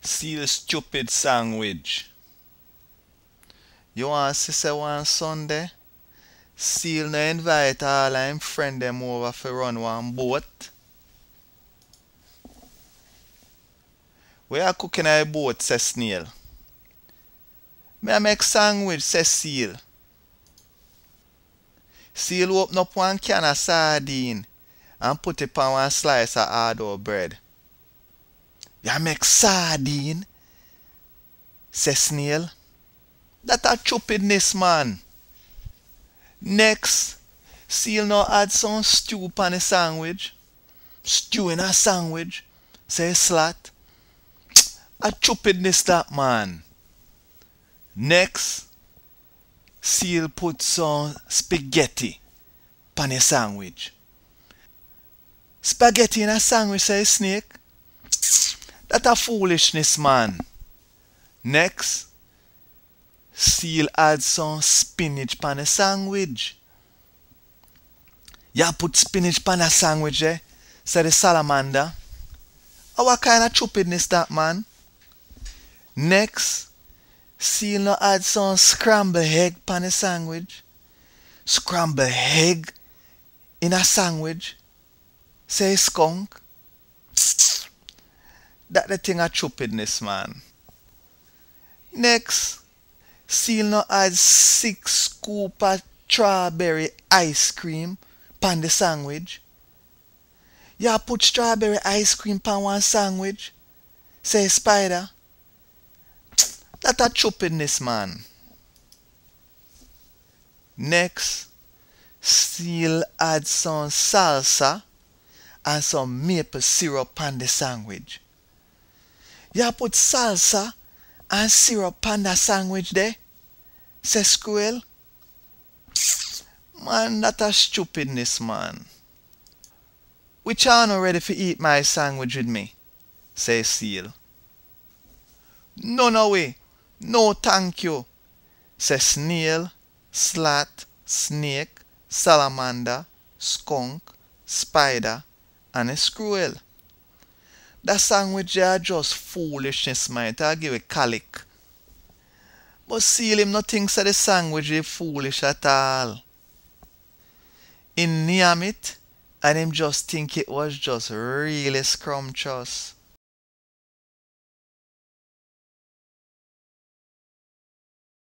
Seal stupid sandwich. You want to say one Sunday? Seal no invite all of him friend them over for run one boat. We are cooking a boat, say Snail. Me a make sandwich, say Seal. Seal open up one can of sardine and put it on one slice of hard bread. You make sardine, say Snail. That a stupidness, man. Next, Seal now add some stew on the sandwich. Stew in a sandwich, say Slat. A stupidness that, man. Next, Seal put some spaghetti on a sandwich. Spaghetti in a sandwich, say Snake. That a foolishness, man. Next, Seal add some spinach on a sandwich. You put spinach on a sandwich, eh? Say the salamander. What kind of stupidness that, man? Next, Seal no add some scrambled egg on a sandwich. Scrambled egg in a sandwich. Say skunk. That the thing of stupidness, man. Next, Seal no add 6 scoop of strawberry ice cream on the sandwich. You put strawberry ice cream on one sandwich. Say Spider. That a stupidness, man. Next, Seal add some salsa and some maple syrup on the sandwich. You put salsa and syrup on the sandwich there. Say Squirrel. Man, that a stupidness, man. Which are not ready to eat my sandwich with me? Say Seal. No way. No thank you. Say Snail, Slat, Snake, Salamander, Skunk, Spider, and a Squirrel. That sandwich are just foolishness, man. I'll give it colic. But Seal him not think that the sandwich is foolish at all. He name it and him just think it was just really scrumptious.